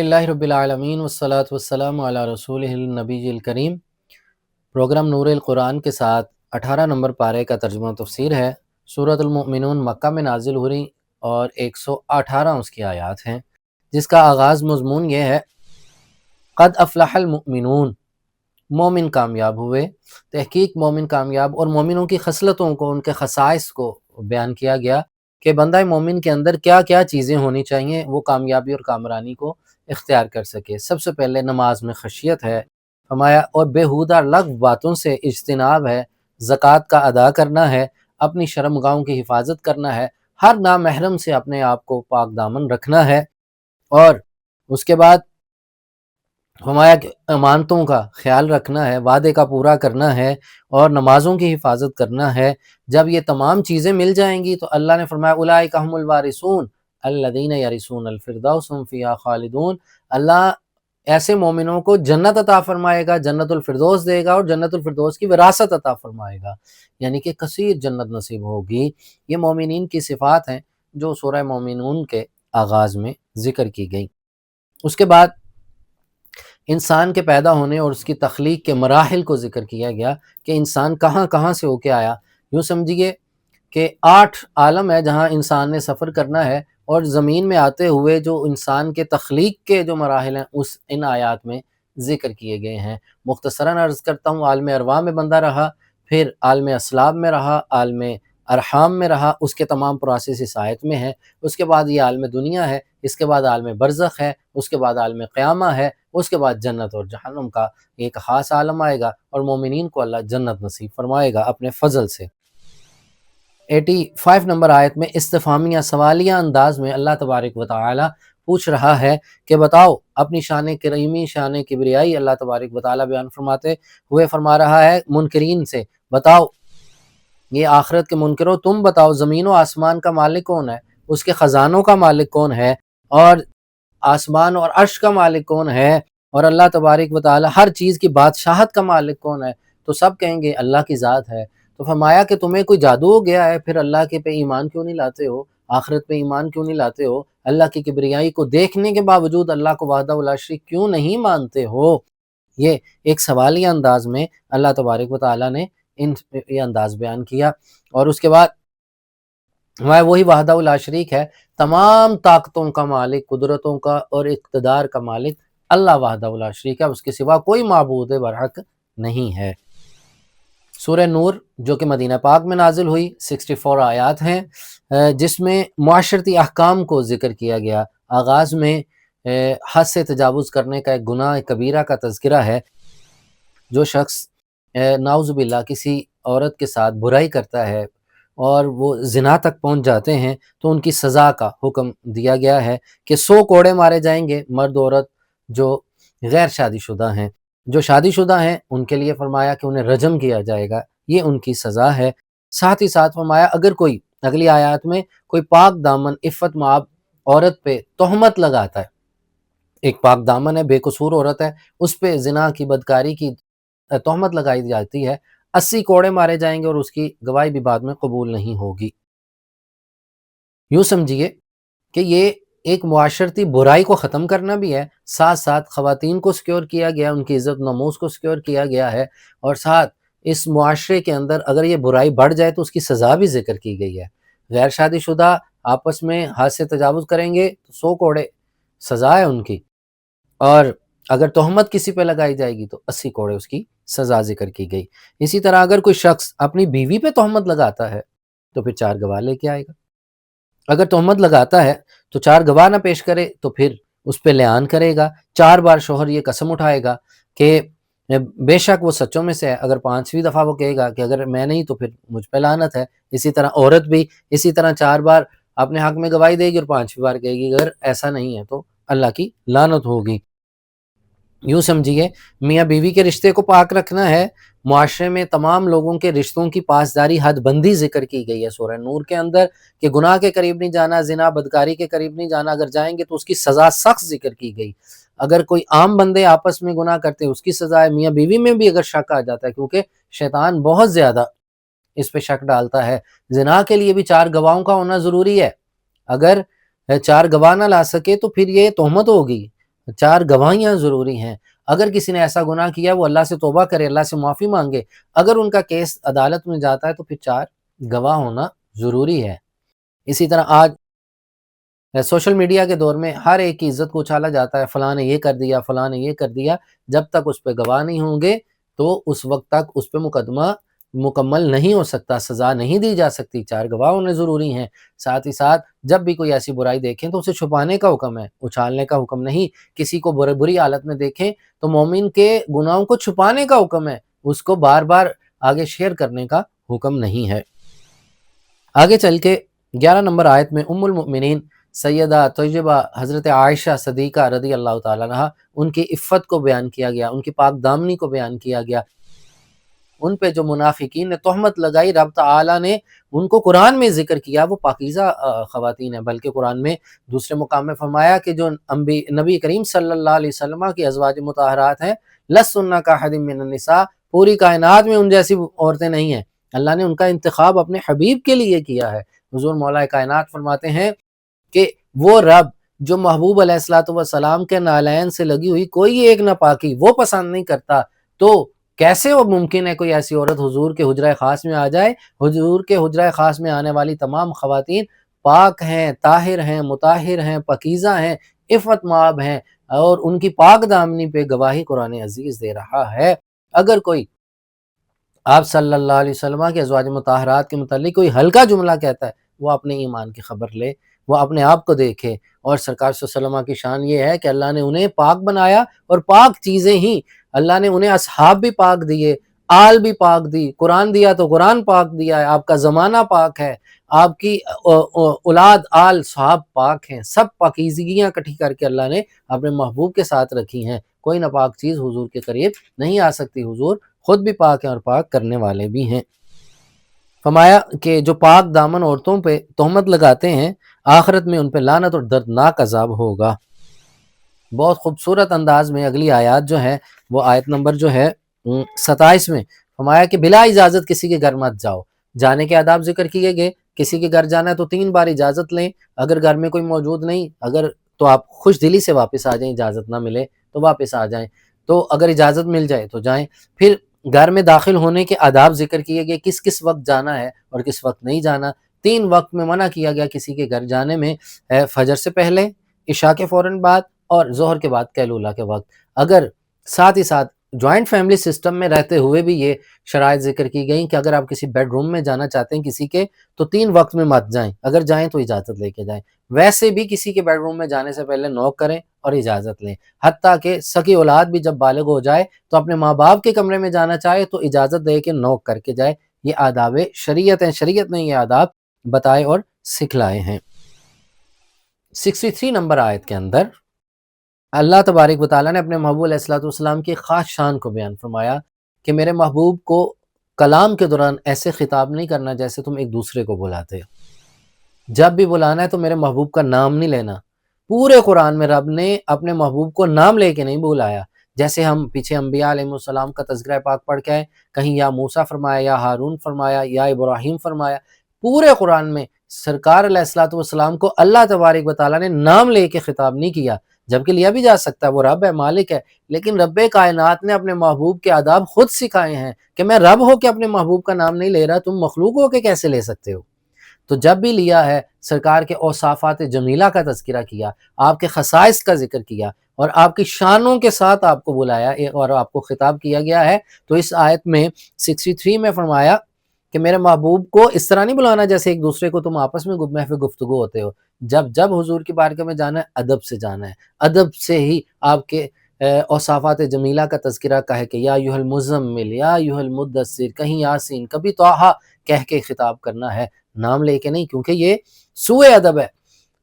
الحمدللہ رب العالمین والصلاة والسلام علی رسولہ النبی الکریم۔ پروگرام نور القرآن کے ساتھ 18 نمبر پارے کا ترجمہ و تفسیر ہے۔ سورۃ المؤمنون مکہ میں نازل ہوئی اور 118 اس کی آیات ہیں، جس کا آغاز مضمون یہ ہے: قد افلح المؤمنون، مومن کامیاب ہوئے۔ تحقیق مومن کامیاب، اور مومنوں کی خصلتوں کو، ان کے خصائص کو بیان کیا گیا کہ بندہ مومن کے اندر کیا کیا چیزیں ہونی چاہیے وہ کامیابی اور کامرانی کو اختیار کر سکے۔ سب سے پہلے نماز میں خشیت ہے فرمایا، اور بیہودہ لغو باتوں سے اجتناب ہے، زکوٰۃ کا ادا کرنا ہے، اپنی شرمگاہوں کی حفاظت کرنا ہے، ہر نامحرم سے اپنے آپ کو پاک دامن رکھنا ہے، اور اس کے بعد فرمایا کہ امانتوں کا خیال رکھنا ہے، وعدے کا پورا کرنا ہے، اور نمازوں کی حفاظت کرنا ہے۔ جب یہ تمام چیزیں مل جائیں گی تو اللہ نے فرمایا اولئک هم الوارثون الذین یرثون الفردوس هم فیہا خالدون، اللہ ایسے مومنوں کو جنت عطا فرمائے گا، جنت الفردوس دے گا، اور جنت الفردوس کی وراثت عطا فرمائے گا، یعنی کہ کثیر جنت نصیب ہوگی۔ یہ مومنین کی صفات ہیں جو سورہ مومنون کے آغاز میں ذکر کی گئی۔ اس کے بعد انسان کے پیدا ہونے اور اس کی تخلیق کے مراحل کو ذکر کیا گیا کہ انسان کہاں کہاں سے ہو کے آیا۔ یوں سمجھیے کہ 8 عالم ہے جہاں انسان نے سفر کرنا ہے، اور زمین میں آتے ہوئے جو انسان کے تخلیق کے جو مراحل ہیں ان آیات میں ذکر کیے گئے ہیں۔ مختصراً عرض کرتا ہوں، عالم ارواح میں بندہ رہا، پھر عالم اسلاب میں رہا، عالم ارحام میں رہا، اس کے تمام پروسیس اس آیت میں ہیں۔ اس کے بعد یہ عالم دنیا ہے، اس کے بعد عالم برزخ ہے، اس کے بعد عالم قیامہ ہے، اس کے بعد جنت اور جہنم کا ایک خاص عالم آئے گا، اور مومنین کو اللہ جنت نصیب فرمائے گا اپنے فضل سے۔ 85 نمبر آیت میں استفہامیہ سوالیہ انداز میں اللہ تبارک و تعالی پوچھ رہا ہے کہ بتاؤ، اپنی شان کریمی، شان کبریائی اللہ تبارک و تعالی بیان فرماتے ہوئے فرما رہا ہے منکرین سے، بتاؤ یہ آخرت کے منکروں، تم بتاؤ زمین و آسمان کا مالک کون ہے، اس کے خزانوں کا مالک کون ہے، اور آسمان اور عرش کا مالک کون ہے، اور اللہ تبارک و تعالی ہر چیز کی بادشاہت کا مالک کون ہے؟ تو سب کہیں گے اللہ کی ذات ہے۔ تو فرمایا کہ تمہیں کوئی جادو ہو گیا ہے، پھر اللہ کے پہ ایمان کیوں نہیں لاتے ہو، آخرت پہ ایمان کیوں نہیں لاتے ہو، اللہ کی کبریائی کو دیکھنے کے باوجود اللہ کو وحدہ لا شریک کیوں نہیں مانتے ہو؟ یہ ایک سوالیہ انداز میں اللہ تبارک و تعالی نے یہ انداز بیان کیا، اور اس کے بعد وہی وحدہ لا شریک ہے، تمام طاقتوں کا مالک، قدرتوں کا اور اقتدار کا مالک اللہ وحدہ لا شریک ہے، اس کے سوا کوئی معبود برحق نہیں ہے۔ سورہ نور جو کہ مدینہ پاک میں نازل ہوئی، 64 آیات ہیں، جس میں معاشرتی احکام کو ذکر کیا گیا۔ آغاز میں حد سے تجاوز کرنے کا ایک گناہ کبیرہ کا تذکرہ ہے۔ جو شخص نعوذ باللہ کسی عورت کے ساتھ برائی کرتا ہے اور وہ زنا تک پہنچ جاتے ہیں تو ان کی سزا کا حکم دیا گیا ہے کہ 100 کوڑے مارے جائیں گے، مرد عورت جو غیر شادی شدہ ہیں۔ جو شادی شدہ ہیں ان کے لیے فرمایا کہ انہیں رجم کیا جائے گا، یہ ان کی سزا ہے۔ ساتھ ہی ساتھ فرمایا اگر کوئی اگلی آیات میں کوئی پاک دامن عفت مآب عورت پہ تہمت لگاتا ہے، ایک پاک دامن ہے، بے قصور عورت ہے، اس پہ زنا کی، بدکاری کی تہمت لگائی جاتی ہے، 80 کوڑے مارے جائیں گے، اور اس کی گواہی بھی بعد میں قبول نہیں ہوگی۔ یوں سمجھیے کہ یہ ایک معاشرتی برائی کو ختم کرنا بھی ہے، ساتھ ساتھ خواتین کو سیکیور کیا گیا، ان کی عزت ناموس کو سیکیور کیا گیا ہے، اور ساتھ اس معاشرے کے اندر اگر یہ برائی بڑھ جائے تو اس کی سزا بھی ذکر کی گئی ہے۔ غیر شادی شدہ آپس میں حد سے تجاوز کریں گے تو 100 کوڑے سزا ہے ان کی، اور اگر تہمت کسی پہ لگائی جائے گی تو 80 کوڑے اس کی سزا ذکر کی گئی۔ اسی طرح اگر کوئی شخص اپنی بیوی پہ تہمت لگاتا ہے تو پھر 4 گواہ لے کے آئے گا۔ اگر تہمت لگاتا ہے تو 4 گواہ نہ پیش کرے تو پھر اس پہ لعان کرے گا، 4 بار شوہر یہ قسم اٹھائے گا کہ بے شک وہ سچوں میں سے ہے، اگر 5ویں دفعہ وہ کہے گا کہ اگر میں نہیں تو پھر مجھ پہ لعنت ہے۔ اسی طرح عورت بھی اسی طرح 4 بار اپنے حق میں گواہی دے گی اور 5ویں بار کہے گی اگر ایسا نہیں ہے تو اللہ کی لعنت ہوگی۔ یوں سمجھیے میاں بیوی کے رشتے کو پاک رکھنا ہے، معاشرے میں تمام لوگوں کے رشتوں کی پاسداری، حد بندی ذکر کی گئی ہے سورہ نور کے اندر کہ گناہ کے قریب نہیں جانا، زنا بدکاری کے قریب نہیں جانا، اگر جائیں گے تو اس کی سزا سخت ذکر کی گئی۔ اگر کوئی عام بندے آپس میں گناہ کرتے ہیں اس کی سزا ہے، میاں بیوی میں بھی اگر شک آ جاتا ہے، کیونکہ شیطان بہت زیادہ اس پہ شک ڈالتا ہے۔ زنا کے لیے بھی 4 گواہوں کا ہونا ضروری ہے، اگر 4 گواہ نہ لا سکے تو پھر یہ تہمت ہوگی، 4 گواہیاں ضروری ہیں۔ اگر کسی نے ایسا گناہ کیا وہ اللہ سے توبہ کرے، اللہ سے معافی مانگے، اگر ان کا کیس عدالت میں جاتا ہے تو پھر 4 گواہ ہونا ضروری ہے۔ اسی طرح آج سوشل میڈیا کے دور میں ہر ایک کی عزت کو اچھالا جاتا ہے، فلاں نے یہ کر دیا، فلاں نے یہ کر دیا، جب تک اس پہ گواہ نہیں ہوں گے تو اس وقت تک اس پہ مقدمہ مکمل نہیں ہو سکتا، سزا نہیں دی جا سکتی۔ 4 گواہ ہونے ضروری ہیں۔ ساتھ ہی ساتھ جب بھی کوئی ایسی برائی دیکھیں تو اسے چھپانے کا حکم ہے، اچھالنے کا حکم نہیں۔ کسی کو بری حالت میں دیکھیں تو مومن کے گناہوں کو چھپانے کا حکم ہے، اس کو بار بار آگے شیئر کرنے کا حکم نہیں ہے۔ آگے چل کے 11 نمبر آیت میں ام المؤمنین سیدہ طیبہ حضرت عائشہ صدیقہ رضی اللہ تعالیٰ عنہا، ان کی عفت کو بیان کیا گیا، ان کی پاک دامنی کو بیان کیا گیا۔ ان پہ جو منافقین نے تہمت لگائی، رب تعالیٰ نے ان کو قرآن میں ذکر کیا، وہ پاکیزہ خواتین ہیں، بلکہ قرآن میں دوسرے مقام میں فرمایا کہ جو نبی کریم صلی اللہ علیہ وسلم کی ازواج مطہرات ہیں، لَسْتُنَّ كَأَحَدٍ مِّنَ النِّسَاءِ، پوری کائنات میں ان جیسی عورتیں نہیں ہیں۔ اللہ نے ان کا انتخاب اپنے حبیب کے لیے کیا ہے۔ حضور مولا کائنات فرماتے ہیں کہ وہ رب جو محبوب علیہ الصلوۃ والسلام کے نالین سے لگی ہوئی کوئی ایک ناپاکی وہ پسند نہیں کرتا، تو کیسے وہ ممکن ہے کوئی ایسی عورت حضور کے حجرہ خاص میں آ جائے؟ حضور کے حجرہ خاص میں آنے والی تمام خواتین پاک ہیں، طاہر ہیں، مطہر ہیں، پاکیزہ ہیں، عفت مآب ہیں، اور ان کی پاک دامنی پہ گواہی قرآن عزیز دے رہا ہے۔ اگر کوئی آپ صلی اللہ علیہ وسلم کے ازواج مطہرات کے متعلق کوئی ہلکا جملہ کہتا ہے، وہ اپنے ایمان کی خبر لے، وہ اپنے آپ کو دیکھے۔ اور سرکار صلی اللہ علیہ وسلم کی شان یہ ہے کہ اللہ نے انہیں پاک بنایا، اور پاک چیزیں ہی اللہ نے انہیں اصحاب بھی پاک دیے، آل بھی پاک دی، قرآن دیا تو قرآن پاک دیا ہے، آپ کا زمانہ پاک ہے، آپ کی اولاد آل صحاب پاک ہیں، سب پاکیزگیاں اکٹھی کر کے اللہ نے اپنے محبوب کے ساتھ رکھی ہیں۔ کوئی ناپاک چیز حضور کے قریب نہیں آ سکتی، حضور خود بھی پاک ہیں اور پاک کرنے والے بھی ہیں۔ فرمایا کہ جو پاک دامن عورتوں پہ تہمت لگاتے ہیں، آخرت میں ان پہ لعنت اور دردناک عذاب ہوگا۔ بہت خوبصورت انداز میں اگلی آیات جو ہے وہ آیت نمبر جو ہے 27 میں فرمایا کہ بلا اجازت کسی کے گھر مت جاؤ۔ جانے کے آداب ذکر کیے گئے، کسی کے گھر جانا ہے تو 3 بار اجازت لیں، اگر گھر میں کوئی موجود نہیں، اگر تو آپ خوش دلی سے واپس آ جائیں، اجازت نہ ملے تو واپس آ جائیں، تو اگر اجازت مل جائے تو جائیں۔ پھر گھر میں داخل ہونے کے آداب ذکر کیے گئے، کس کس وقت جانا ہے اور کس وقت نہیں جانا۔ 3 وقت میں منع کیا گیا کسی کے گھر جانے میں، فجر سے پہلے، عشاء کے فوراً بعد اور ظہر کے بعد قیلولہ کے وقت۔ اگر ساتھ ہی ساتھ جوائنٹ فیملی سسٹم میں رہتے ہوئے بھی یہ شرائط ذکر کی گئیں کہ اگر آپ کسی بیڈ روم میں جانا چاہتے ہیں کسی کے تو 3 وقت میں مت جائیں، اگر جائیں تو اجازت لے کے جائیں۔ ویسے بھی کسی کے بیڈ روم میں جانے سے پہلے نوک کریں اور اجازت لیں، حتیٰ کہ سکی اولاد بھی جب بالغ ہو جائے تو اپنے ماں باپ کے کمرے میں جانا چاہے تو اجازت دے کے نوک کر کے جائے۔ یہ آداب شریعت ہیں، شریعت نے یہ آداب بتائے اور سکھلائے ہیں۔ 63 نمبر آیت کے اندر اللہ تبارک و تعالیٰ نے اپنے محبوب علیہ الصلوۃ والسلام کی خاص شان کو بیان فرمایا کہ میرے محبوب کو کلام کے دوران ایسے خطاب نہیں کرنا جیسے تم ایک دوسرے کو بلاتے ہو۔ جب بھی بلانا ہے تو میرے محبوب کا نام نہیں لینا۔ پورے قرآن میں رب نے اپنے محبوب کو نام لے کے نہیں بلایا، جیسے ہم پیچھے انبیاء علیہ السلام کا تذکرہ پاک پڑھ کے آئے، کہیں یا موسیٰ فرمایا، یا ہارون فرمایا، یا ابراہیم فرمایا۔ پورے قرآن میں سرکار علیہ الصلوۃ والسلام کو اللہ تبارک و تعالیٰ نے نام لے کے خطاب نہیں کیا، جبکہ لیا بھی جا سکتا ہے، وہ رب ہے، مالک ہے، لیکن رب کائنات نے اپنے محبوب کے آداب خود سکھائے ہیں کہ میں رب ہو کے اپنے محبوب کا نام نہیں لے رہا، تم مخلوق ہو کے کیسے لے سکتے ہو؟ تو جب بھی لیا ہے سرکار کے اوصافات جمیلہ کا تذکرہ کیا، آپ کے خصائص کا ذکر کیا اور آپ کی شانوں کے ساتھ آپ کو بلایا اور آپ کو خطاب کیا گیا ہے، تو اس آیت میں 63 میں فرمایا کہ میرے محبوب کو اس طرح نہیں بلانا جیسے ایک دوسرے کو تم آپس میں محفل گفتگو ہوتے ہو۔ جب حضور کی بارگاہ میں جانا ہے ادب سے جانا ہے، ادب سے ہی آپ کے اوصافات جمیلہ کا تذکرہ کہے کہ یا ایھا المزمل، یا ایھا المدثر، کہیں یاسین، کبھی طٰہٰ کہہ کے خطاب کرنا ہے، نام لے کے نہیں، کیونکہ یہ سوء ادب ہے۔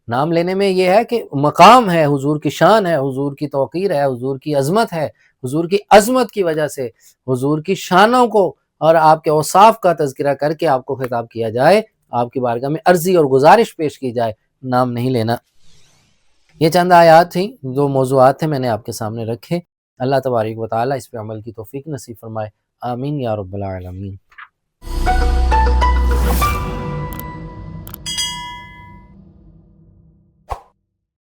نام لینے میں یہ ہے کہ مقام ہے، حضور کی شان ہے، حضور کی توقیر ہے، حضور کی عظمت ہے، حضور کی عظمت کی وجہ سے حضور کی شانوں کو اور آپ کے اوصاف کا تذکرہ کر کے آپ کو خطاب کیا جائے، آپ کی بارگاہ میں عرضی اور گزارش پیش کی جائے، نام نہیں لینا۔ یہ چند آیات تھیں، جو موضوعات تھے میں نے آپ کے سامنے رکھے۔ اللہ تبارک و تعالیٰ اس پہ عمل کی توفیق نصیب فرمائے، آمین یا رب العالمین۔